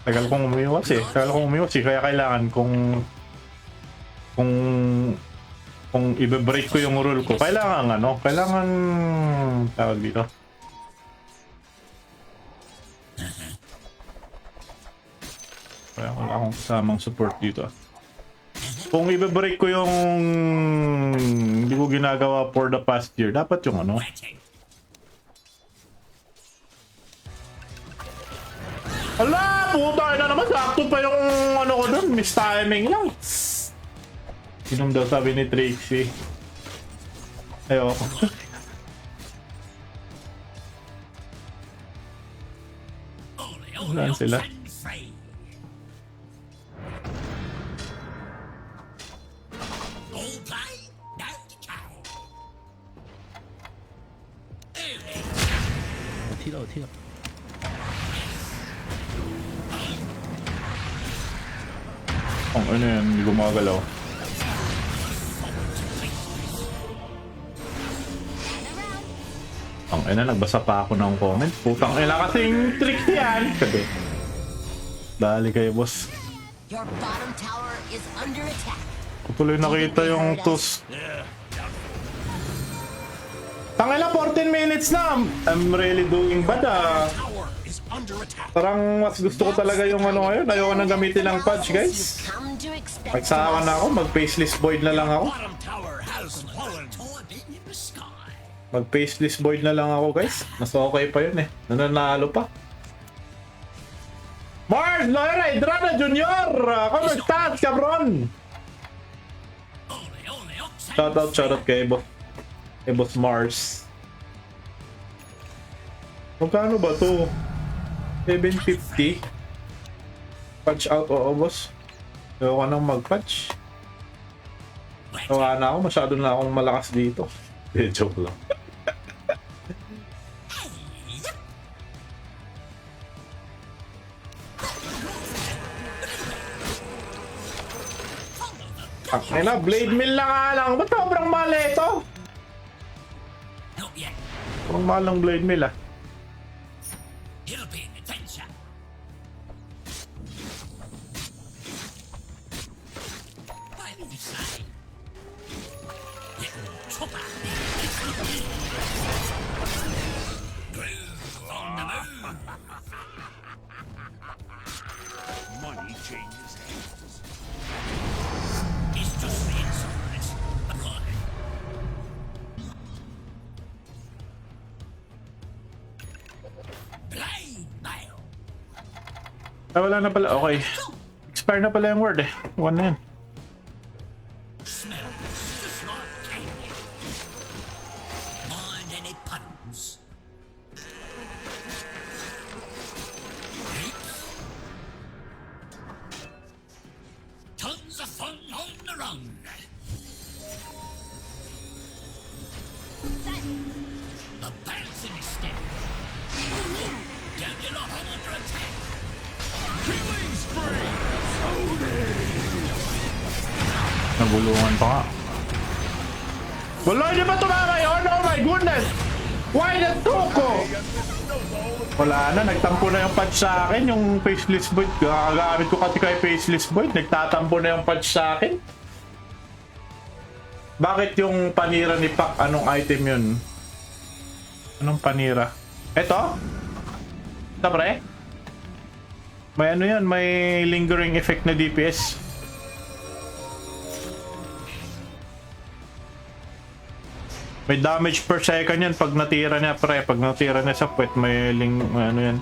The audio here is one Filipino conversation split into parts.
Tagal kong umiwas eh. Kaya kailangan kung i-break ko yung rule ko, kailangan tawag dito. Kaya wala akong kasamang support dito. Kung i-break ko yung hindi ko ginagawa for the past year, dapat yung ano. Ala, puta na naman, sakto pa yung ano ko doon, miss timing lang. Sinong daw sabi ni Trixie? Ayoko. Saan sila? Tira. Ang ano yan, hindi gumagalaw. Ang ina, nagbasa pa ako ng comment. Putang ina kasing trick yan. Dali kayo, boss. Your bottom tower is under attack. Tuloy nakita yung tus. Tangina, 14 minutes na. I'm really doing bad Parang mas gusto ko talaga yung ano ngayon. Ayoko nang gamitin ng patch, guys. Magsawa na ako, mag-faceless void na lang ako. Mag-faceless void na lang ako, guys. Mas okay pa yun eh. Nananalo pa. Mars Loera Hidrana Jr. ¿Cómo estás, cabrón? Shoutout kay Boss Mars. Magkano ba to? 750? Patch out, oo boss. Ayoko nang mag-patch. Tawa na ako, masyado na akong malakas dito. Joke lang. Ay na, blade mill na nga lang. Ba't sobrang mahal ito? Sobrang mahal ng blade mill ah. Ah, wala na pala. Okay. Expire na pala yung word eh. One na yan. Nagulungan pa nga. Wala, hindi ba tumama yun? Oh my goodness! Why the tuko? Wala na, nagtampo na yung patch sa akin. Yung faceless void. Gagamit ko kasi kay faceless void. Nagtatampo na yung patch sa akin. Bakit yung panira ni Pac? Anong item yun? Anong panira? Eto? Ito pre? May ano yan? May lingering effect na DPS. May damage per second yan pag natira niya pre. Pag natira niya sa puwet may ano yan.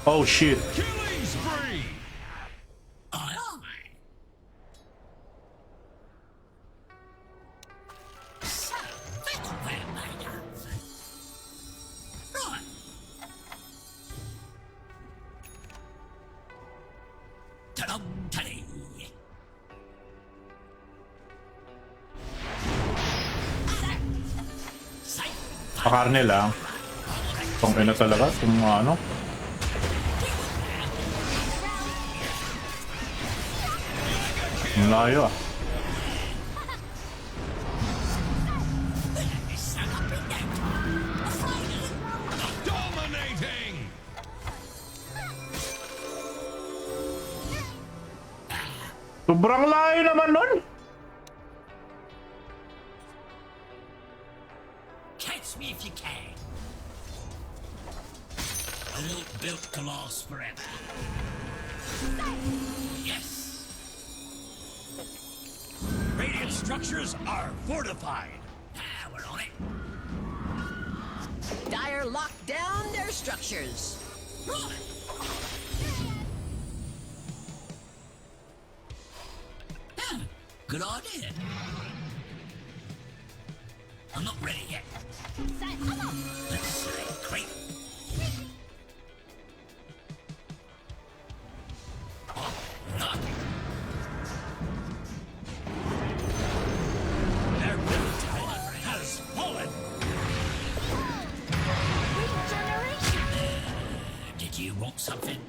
Oh shit. Pakarne lang. Kung ina talaga, kung ano. Ang layo ah. Sobrang layo naman nun. Catch me if you can. A world built to last forever. Yes. Radiant structures are fortified. Ah, we're on it. Dire locked down their structures. Right. Yeah, good idea. I'm not ready yet. Let's say creep. Oh, not. Their middle tower has fallen. Did you want something?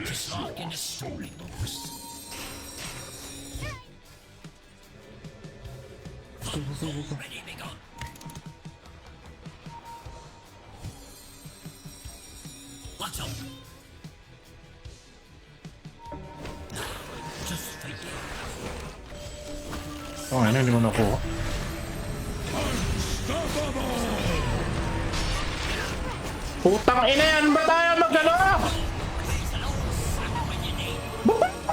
Just like in the storybooks. Ready, big on. What's up? Just for you. Oh, ano, hindi mo nakuha. Putang ina yan! Ba tayo mag-ano?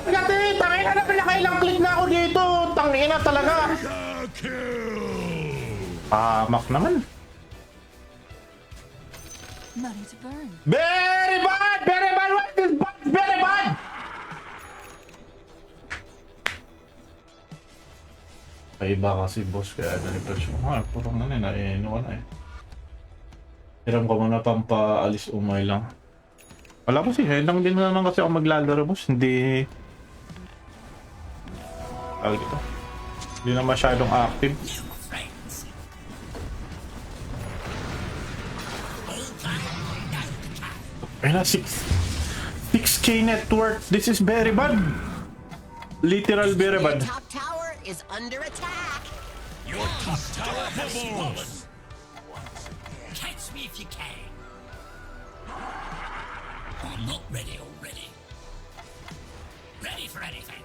Gati! Tangina na pinakailang click na ako dito! Tangina talaga! Pamak naman. Money to burn. Very bad! Very bad! What is bad? Very bad! Ay iba kasi boss kaya na-refresh mo. Ha, purong na ano ka na eh. Hiram ko muna pampaalis umay lang. Wala kasi, lang din naman kasi ako maglalaro boss. Hindi... Tawag ito. Hindi na masyadong active. Ay na, 6K net worth. This is very bad. Literal very Your bad. top tower is under attack. Your top tower has fallen. Catch me if you can. I'm not ready already. Ready for anything.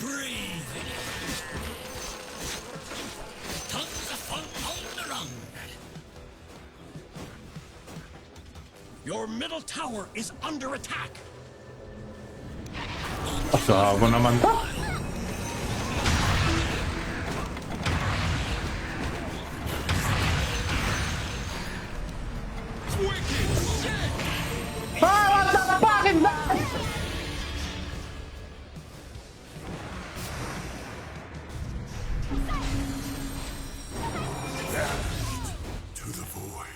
Breathe in it. Tons of fun on the run. Your middle tower is under attack. Asawa naman to. Ah, what the fuck is that? To the void.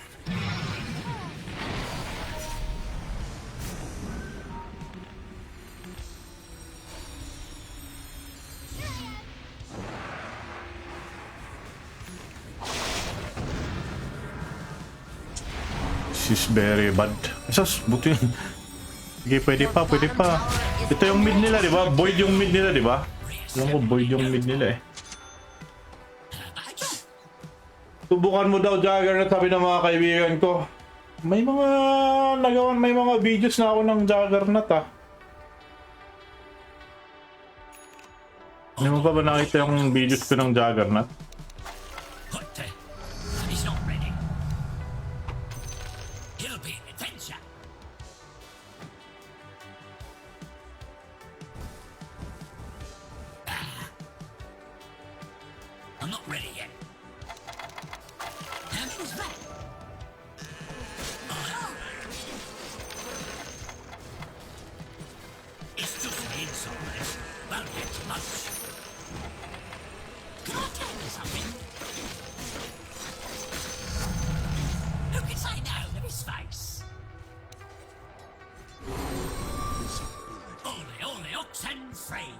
This is very bad. Sus, buti yun. Sige, pwede pa, pwede pa. Ito yung mid nila, di ba? Void yung mid nila, di ba? Alam ko, void yung mid nila eh. Subukan mo daw, Juggernaut, sabi ng mga kaibigan ko. May mga nagawan, may mga videos na ako ng Juggernaut ah. Hindi mo pa ba nakita yung videos ko ng Juggernaut? What the? He's not ready. It'll be an adventure. I'm not ready yet. How was that? It's just the inside. Won't get much. Can I tell you something? Who can say no to his face? Ole, oxen free.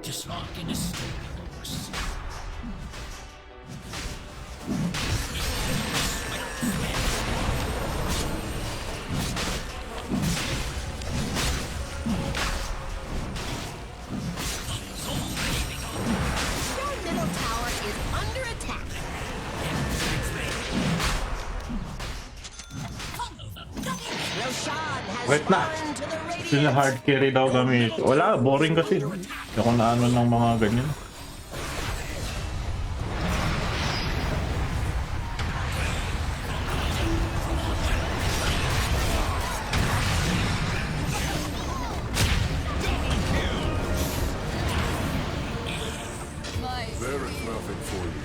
Just like in the storybooks. Your middle tower is under attack. Wait na. fallen to the Sila radiant. hard carry daw gamit. Wala, boring kasi. Hindi ako na ano ng mga ganyan. There is nothing for you.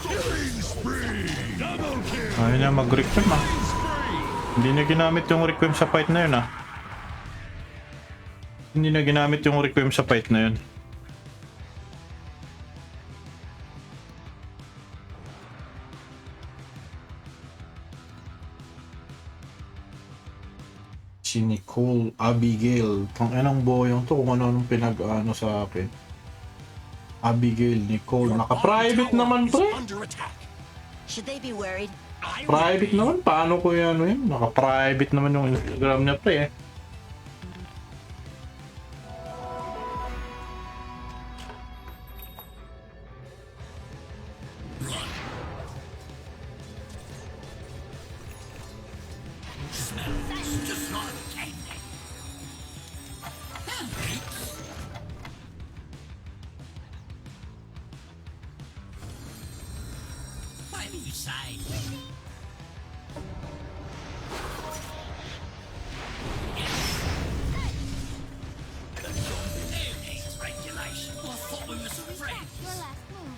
Killing spree! Double kill! Ayaw niya mag-requiem ah. Hindi niya ginamit yung requiem sa fight na yun ah. Hindi na ginamit yung requiem sa fight na yun. Si Nicole Abigail. Tanginang boyong to kung ano-anong pinag-ano sa akin. Abigail, Nicole. Naka-private naman pre. Under attack. Should they be worried? I Private naman. Paano ko yan? Ano yun? Naka-private naman yung Instagram niya pre eh. just not candy. Whatever you say. Who needs regulation? I thought we were friends. Your last move.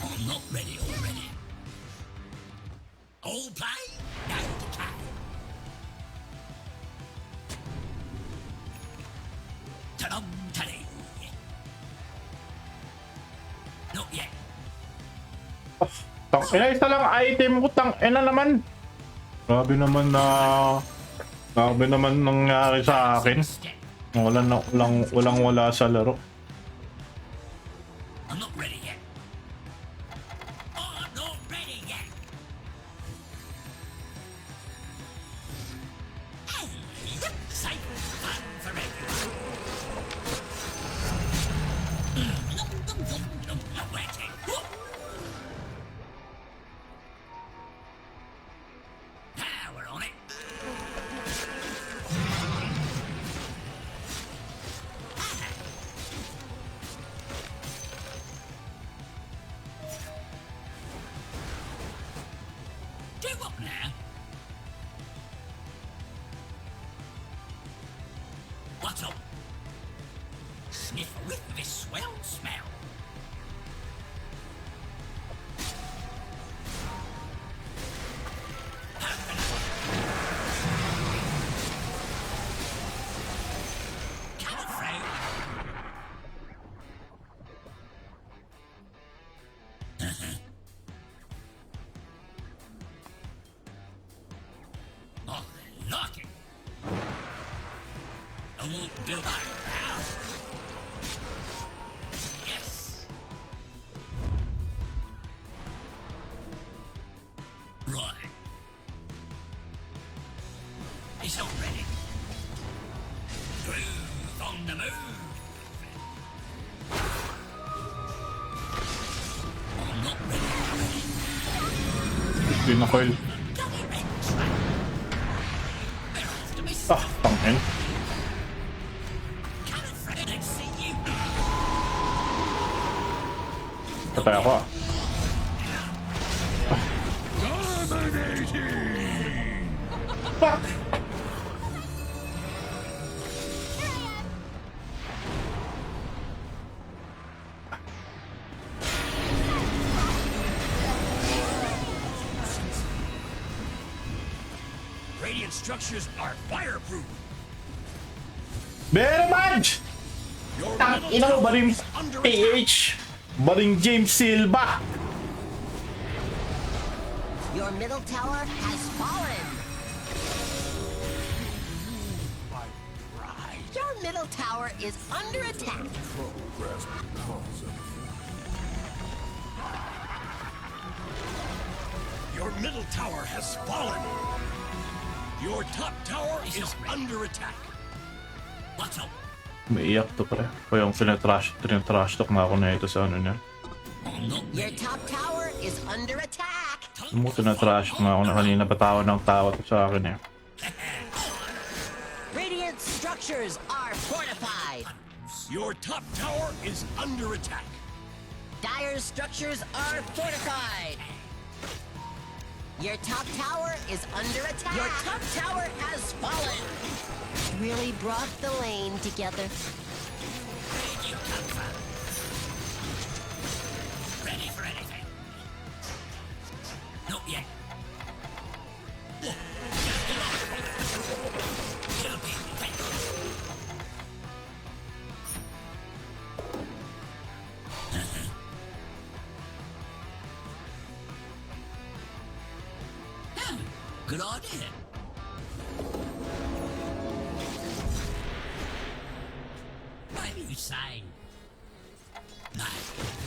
I'm not ready already. All play, no decay. Ta-dum, ta-dee. Not yet. Tangina, isa lang item ko. Tangina naman. Grabe naman nangyari sa akin. Step. Walang wala sa laro. I'm not ready yet. I'm not ready yet. Hey, safe fun for everyone. Not waiting. Now we're on it. Do what now? What's up? Sniff a whiff of this swell smell. Come on, Frey. Oh, like it. I won't build our house. Yes. Right. It's all ready. Groove on the move. I'm not ready. Hindi na coil. Bloody red train. They're after me. Ah, tangin. Come on, Fred. Let's see you. Patay ako ah. Dominating! Fuck! Radiant structures are fireproof. Very much! Your Tangina mo ba rin PH? Baring James Silva! Your middle tower has fallen. Your middle tower is under attack. Grasp the cause of Your middle tower has fallen. Your top tower is under attack. What's up? Umiiyak to pre. O yung trash talk na ako na ito sa ano niya. I'm not Your ready. top tower is under attack. Umuto na trash na ako na kanina patawa ng tawa to sa akin eh. Radiant structures are fortified. Your top tower is under attack. Dire structures are fortified. Your top tower is under attack. Your top tower has fallen. Really brought the lane together. Ready for anything? Not yet. Good idea. What are you saying? No,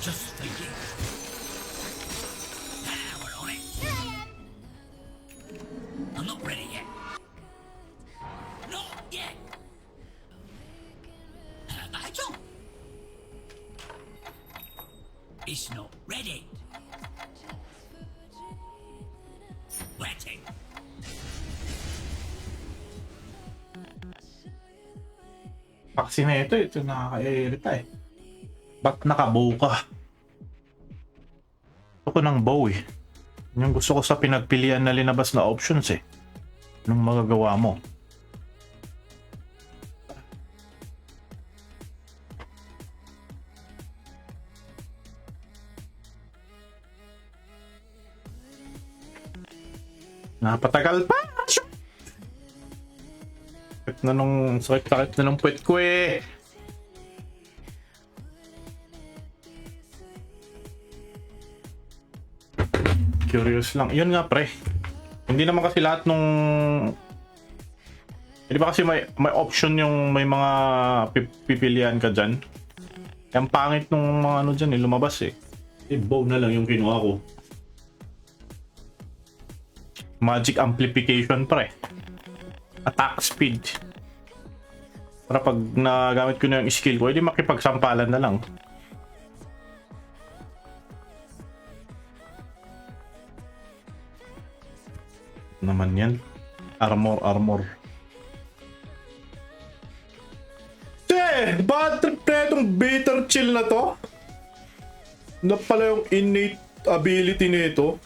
just for you. Now we're on it. Here I am. I'm not ready yet. Not yet. How about you? It's not ready. Waiting. Paksi na ito nakaka-irita eh. Ba't nakabow ka? Gusto ko ng bow eh. Yung gusto ko sa pinagpilian na linabas na options eh. Anong magagawa mo? Napatagal pa! Sakit na nung puwet ko eh! Curious lang. Yun nga pre. Hindi naman kasi lahat nung... Hindi ba kasi may option yung may mga pipilian ka dyan? Ang pangit nung mga ano dyan eh, lumabas eh. Bow na lang yung kinuha ko. Magic amplification pre. Attack speed. Para pag nagamit ko na yung skill ko, hindi makipagsampalan na lang. Naman yan. Armor. Bad trip na itong bitter chill na to. Na pala yung innate ability nito.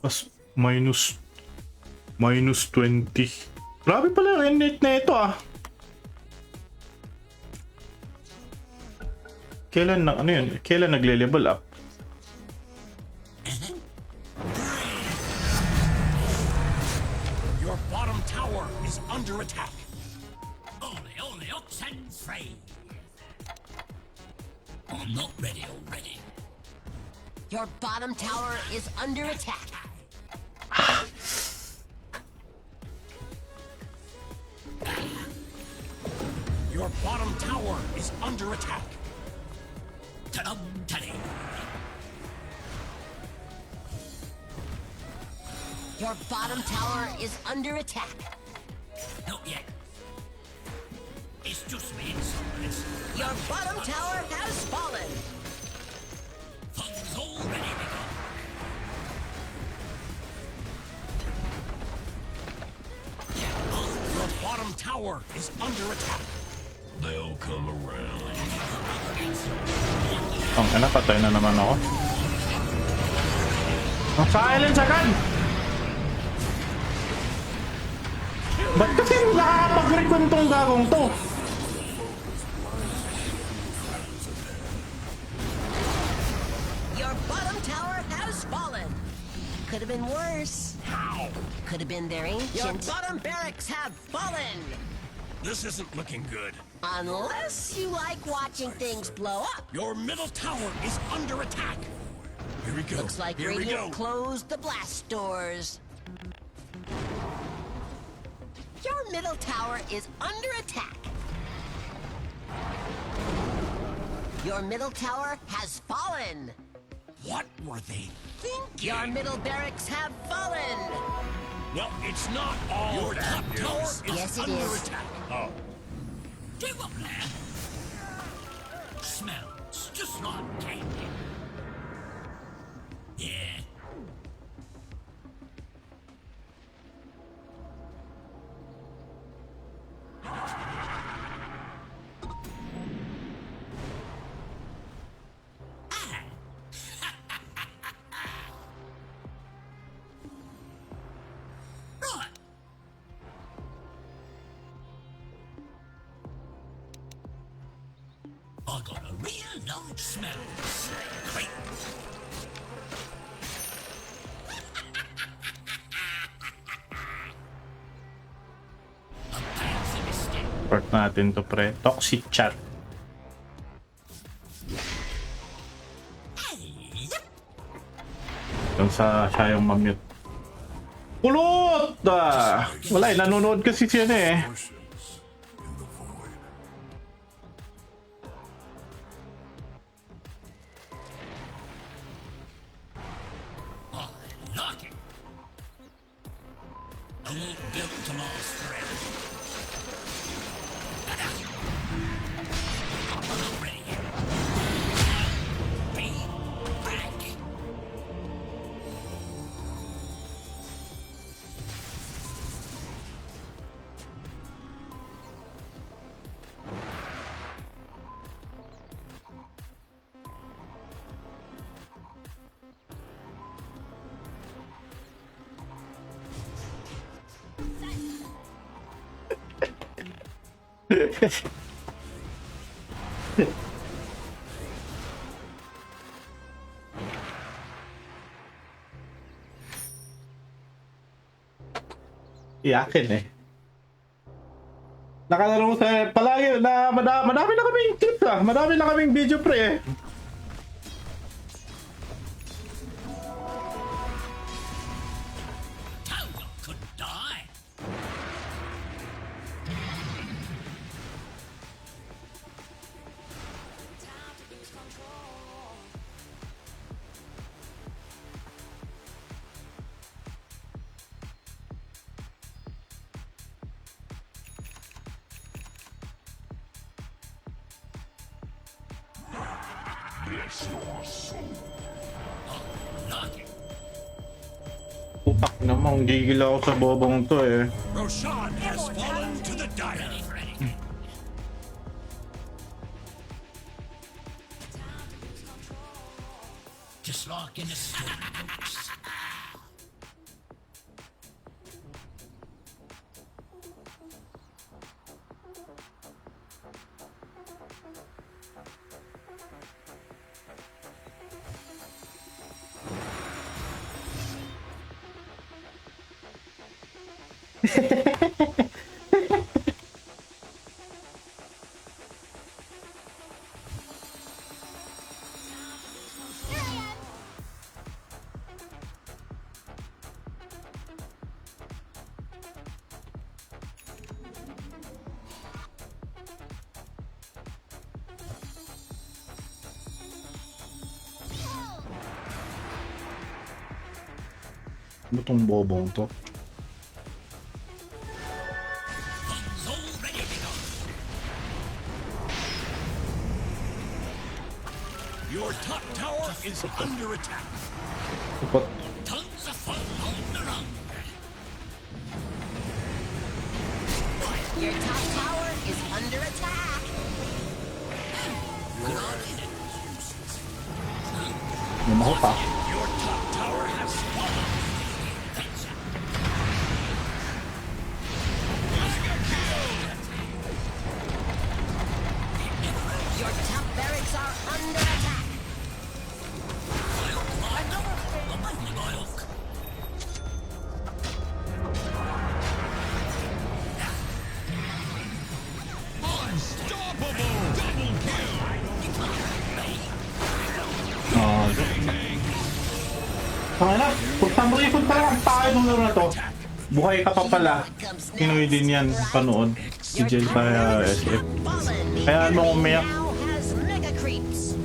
Mas minus 20. Grabe pala yung innate na ito ah. Kailan nagle-level up? Your bottom tower is under attack. Only oxen free. I'm not ready already. Your bottom tower is under attack. Your bottom tower is under attack. Ta-dum, ta-ding. Your bottom tower is under attack. Not yet. It's just me insides. Your bottom tower has fallen. Fun's already begun. Your bottom tower is under attack. They'll come around. Ang patay na naman ako. Ang silence agad! Ba't kasi nakakapag-recon tong gagong to? Your bottom tower has fallen. Could have been worse. How? Could have been their ancient. Your bottom barracks have fallen. This isn't looking good. Unless you like watching things blow up. Your middle tower is under attack. Here we go. Looks like Here we go. Radiant closed the blast doors. Your middle tower is under attack. Your middle tower has fallen. What were they thinking? Your middle barracks have fallen. Well, it's not all your top tower is Yes, it under is. attack. Oh. Do up there. Smells just like candy. Yeah. Right. I got a real large smell. Great. A fancy mistake. Report natin to, pre. Toxic chat. Yung sa siya yung mamute. Pulot! Wala eh, nanonood kasi siya na eh. Oceans in the void. I like it. I won't build to last forever. I'm not ready yet. Be back. Iyakin eh. Nakalaro ko sa palagi na madami na kaming clips ah. Madami na kaming video pre eh. Toga could die. Bless your soul. Like it. Utak namang gigil ako sa bobong to eh. Roshan has fallen to the dire. Ready for anything. Just like in the storybooks. Ano tong bobong to? Guns all ready to go. Your top tower is under attack. Dapat Tons of fun on the run. Your top tower is under attack. lumaho pa. Your top tower has fallen. Your top barracks are under attack. Tanga na, punta lang tayo nung laro na to. Buhay ka pa pala. Pinoy din yan panood. Si Jel sa SF. Kaya ano umiyak. Now has mega creeps.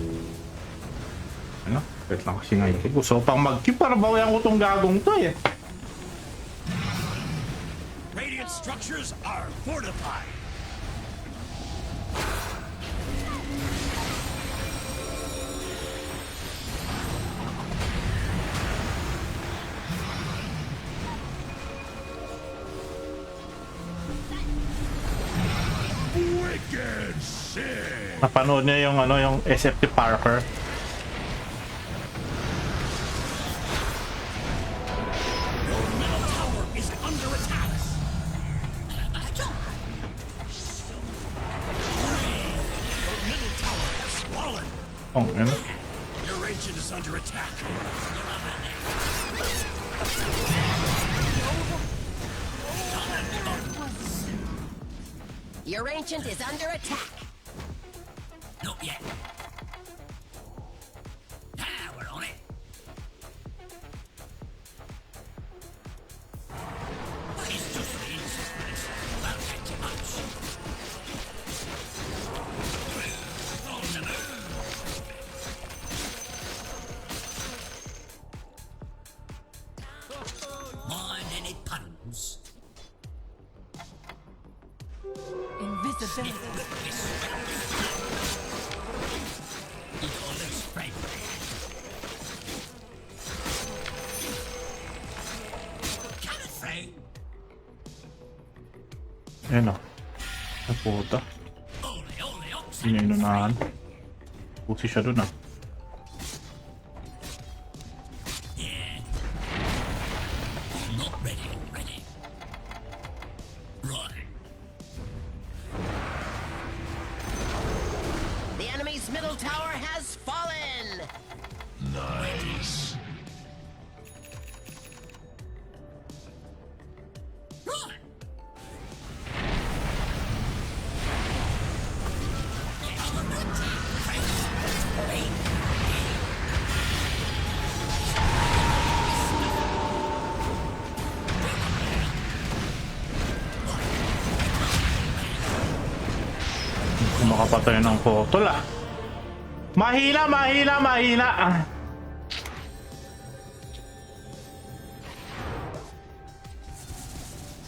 Ano? Wait lang kasi ngayon. Gusto ko pang mag-keep para bawayan ko tong gagong to eh. Radiant structures are fortified. Napanood niya yung ano, yung SFP Parker. Your middle tower is under attack. Your middle tower has fallen. Oh, ano? Your ancient is under attack. Your ancient is under attack. Not yet. Ah, we're on it. It's just the easiest place. Won't take too much. On the move. Mind any puns? Invisibility. Your least favorite. Come through. Ayun o. Ay, puta. Ole, ole, ox. Hindi niya inunahan. Pusi siya dun ah. Yeah. Not ready already. Right. The enemy's middle tower has fallen. Nice. Right. Hindi makapatay ng photo ah. Mahina, mahina, mahina. Ah.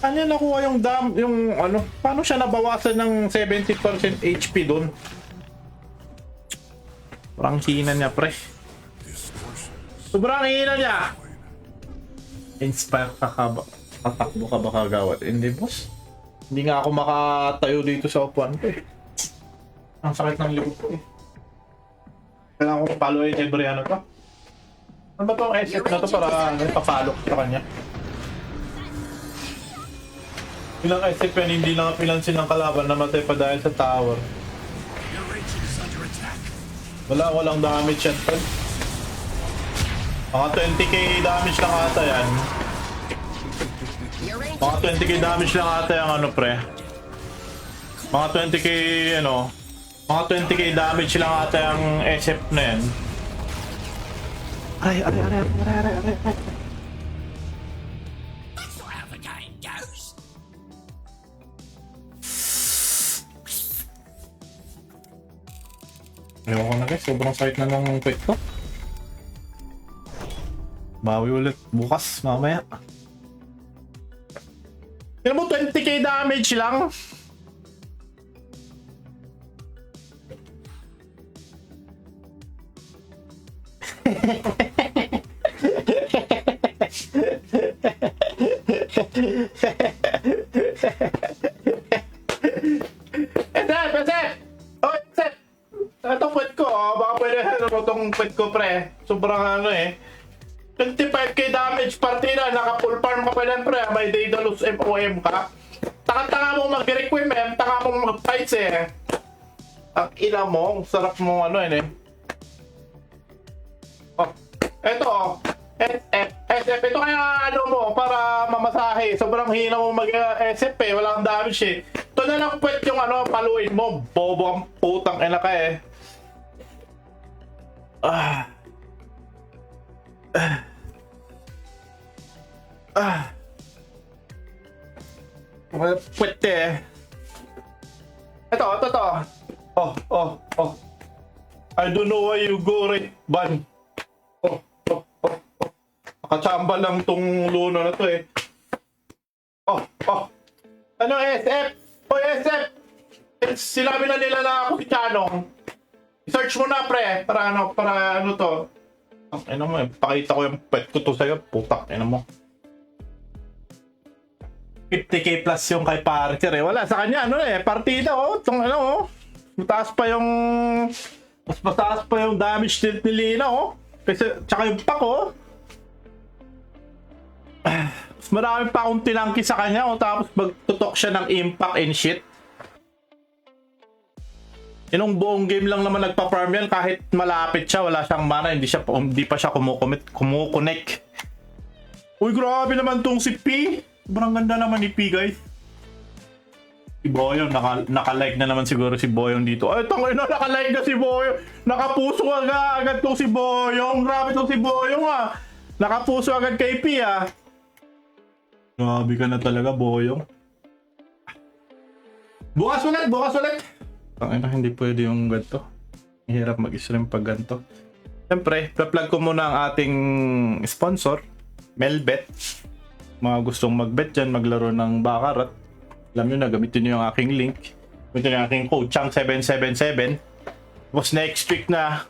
Saan niya nakuha yung yung ano? Paano siya nabawasan ng 70% HP doon? Parang hina niya, pre. Sobrang hina niya. Inspire ka ba? Tatakbo ka ba kagawad? Hindi, boss. Hindi nga ako makatayo dito sa upuan ko eh. Ang sakit ng likod ko eh. Kailangan ko follow-in every ano to. Ano ba tong SF na to para ipapalo ko sa kanya? Ilang SF yan, hindi lang pinansin ng kalaban na matay pa dahil sa tower. Your ancient is under attack. Walang damage yan, tol. Mga 20k damage lang ata yan. Your Mga ancient 20k damage lang ata yung ano, pre. Mga 20k ano. Mga 20k damage lang ata yung SF na yan. Aray. That's not how the game goes. Ayaw ko na guys, sobrang sakit na ng pet ko. Bawi ulit bukas, mamaya. Yan mo, 20k damage lang. Esep! Ito pet ko, oh. Baka pwede ano itong pet ko, pre. Sobrang ano eh. 25k damage partida, naka full farm ka pa lang, pre. May Daedalus MOM ka. Taka-taka mo mag-requirement, taka mo mag-fights eh. Ang ina mo, ang sarap mo ano eh. Oh, eto oh. SF, ito kaya ano mo para mamasahe. Sobrang hina mo mag-SF eh, walang damage eh. Ito na lang pwede yung ano, paluin mo. Bobo ang putang ina ka eh. Pwede eh. Ito. Oh. I don't know why you go right, ban. Oh. Nakachamba lang tong luno na to eh. Oh. Ano SF? Hoy SF! Sinabi na nila na ako si Chanong. I-search mo na pre, para ano to. Ano mo, pakita ko yung pet ko to sa'yo, putak, ano mo. 50k plus yung kay Parker eh. Wala sa kanya, ano eh, partida oh. Itong ano oh. Mas mataas pa yung damage dealt ni Lina, oh. Kasi, tsaka yung pack, oh. Mas marami pa akong tinangki sa kanya, oh. Tapos magtutok siya ng impact and shit. Inong buong game lang naman nagpa-farm yan. Kahit malapit siya, wala siyang mana. Hindi pa siya kumukonek. Uy, grabe naman tong si P. Sobrang ganda naman ni P, guys. Si Boyong, naka-like na naman siguro si Boyong dito. Ay, tangay na, naka-like na si Boyong. Nakapuso agad tong si Boyong. Grabe tong si Boyong, ah. Nakapuso agad kay P, ah. Grabe ka na talaga, Boyong. Bukas ulit. Tangay na, hindi pwede yung ganito. Hirap mag-stream pag ganito. Siyempre, plug ko muna ang ating sponsor, Melbet. Mga gustong mag-bet dyan, maglaro ng Baccarat. Alam nyo na, gamitin nyo yung aking link. Gamitin nyo yung aking code, Chang777. Tapos next week na,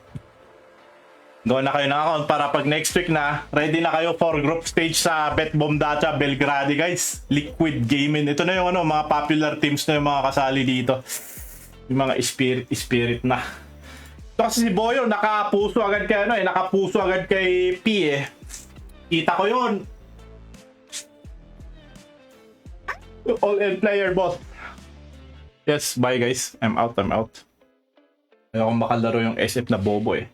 gawa na kayo ng account para pag next week na, ready na kayo for group stage sa BetBomb Data Belgrade, guys. Liquid Gaming. Ito na yung mga popular teams na yung mga kasali dito. Yung mga spirit na. Ito kasi si Boyo, nakapuso agad kay P, eh. Kita ko yun. All-in player, boss. Yes, bye guys. I'm out. Ayoko makalaro yung SF na bobo, eh.